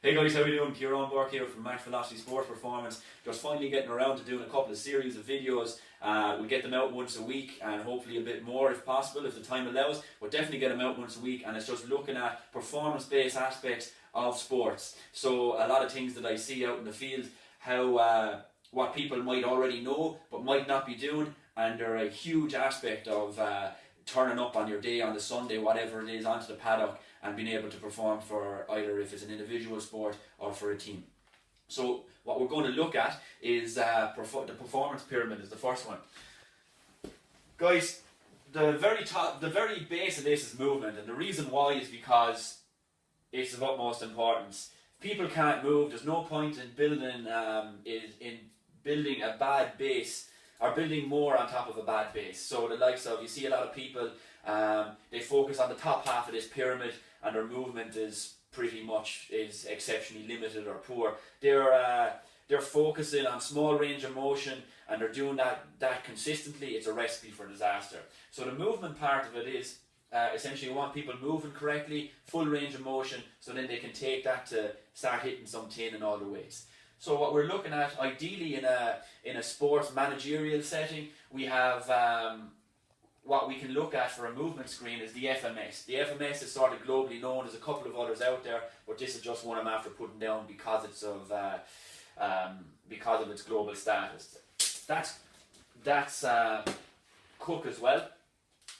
Hey guys, how are you doing? Kieran Burke here from Max Velocity Sports Performance. Just finally getting around to doing a couple of series of videos. We get them out once a week and hopefully a bit more if possible, if the time allows. But definitely get them out once a week, and it's just looking at performance-based aspects of sports. So a lot of things that I see out in the field, how what people might already know but might not be doing, and they're a huge aspect of turning up on your day, on the Sunday, whatever it is, onto the paddock and being able to perform for either if it's an individual sport or for a team. So what we're going to look at is the performance pyramid is the first one. Guys, the very base of this is movement, and the reason why is because it's of utmost importance. If people can't move, there's no point in building a bad base or building more on top of a bad base. So the likes of, you see a lot of people, they focus on the top half of this pyramid and their movement is exceptionally limited or poor. They're focusing on small range of motion and they're doing that consistently. It's a recipe for disaster. So the movement part of it is essentially you want people moving correctly, full range of motion, so then they can take that to start hitting some tin and all the weights. So what we're looking at, ideally in a sports managerial setting, we have what we can look at for a movement screen is the FMS. The FMS is sort of globally known. There's a couple of others out there, but this is just one I'm after putting down because of its global status. That's Cook as well.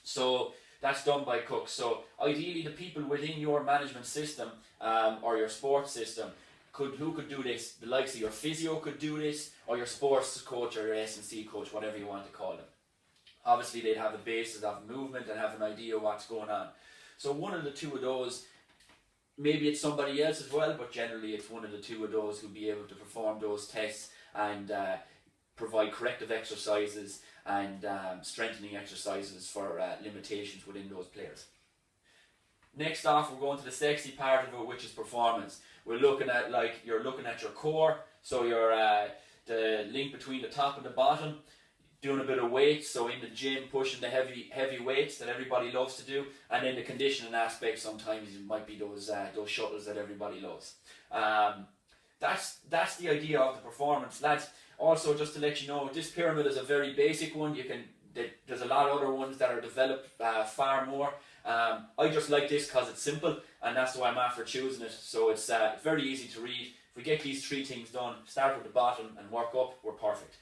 So that's done by Cook. So ideally, the people within your management system or your sports system who could do this. The likes of your physio could do this, or your sports coach or your S&C coach, whatever you want to call them. Obviously, they'd have a basis of movement and have an idea of what's going on. So one of the two of those, maybe it's somebody else as well, but generally it's one of the two of those who'll be able to perform those tests and provide corrective exercises and strengthening exercises for limitations within those players. Next off, we're going to the sexy part of it, which is performance. We're looking at, you're looking at your core, so your the link between the top and the bottom, doing a bit of weight, so in the gym pushing the heavy weights that everybody loves to do, and then the conditioning aspect. Sometimes it might be those shuttles that everybody loves. That's the idea of the performance, lads. Also, just to let you know, this pyramid is a very basic one. There's a lot of other ones that are developed far more. I just like this because it's simple, and that's why I'm after choosing it. So it's very easy to read. If we get these three things done, start with the bottom and work up, we're perfect.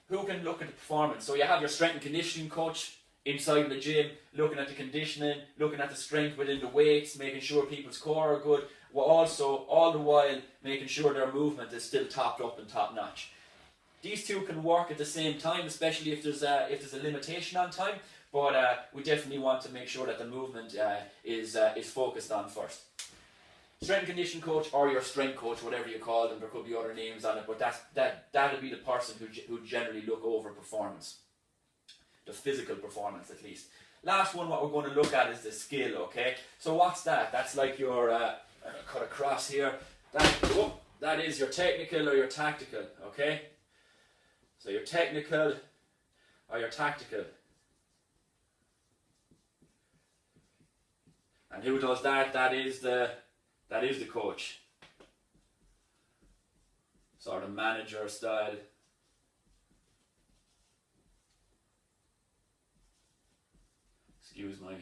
Who can look at the performance? So you have your strength and conditioning coach inside the gym, looking at the conditioning, looking at the strength within the weights, making sure people's core are good, while also all the while making sure their movement is still topped up and top notch. These two can work at the same time, especially if there's a limitation on time. But we definitely want to make sure that the movement is focused on first. Strength and conditioning coach or your strength coach, whatever you call them, there could be other names on it, but that'll be the person who generally look over performance, the physical performance at least. Last one, what we're going to look at is the skill. Okay, so what's that? That's like your cut across here. That is your technical or your tactical. Okay, so your technical or your tactical. And who does that? That is the coach. Sort of manager style. Excuse my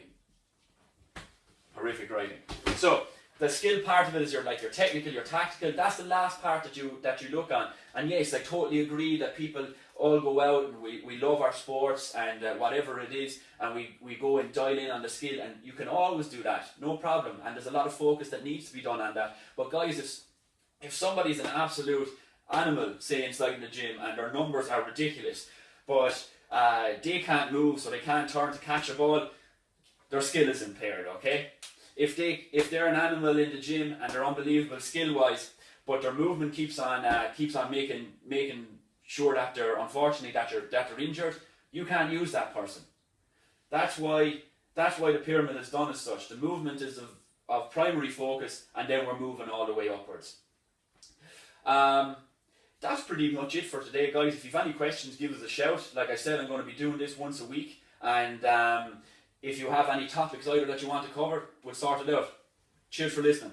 horrific writing. So the skill part of it is your technical, your tactical. That's the last part that you look on. And yes, I totally agree that people all go out and we love our sports and whatever it is, and we go and dial in on the skill, and you can always do that, no problem. And there's a lot of focus that needs to be done on that. But guys, if somebody's an absolute animal, say inside in the gym, and their numbers are ridiculous, but they can't move, so they can't turn to catch a ball, their skill is impaired. Okay. If they're an animal in the gym and they're unbelievable skill wise, but their movement keeps on making sure that they're injured, you can't use that person. That's why the pyramid is done as such. The movement is of primary focus, and then we're moving all the way upwards. That's pretty much it for today, guys. If you've any questions, give us a shout. Like I said, I'm going to be doing this once a week, and if you have any topics either that you want to cover, we'll sort it out. Cheers for listening.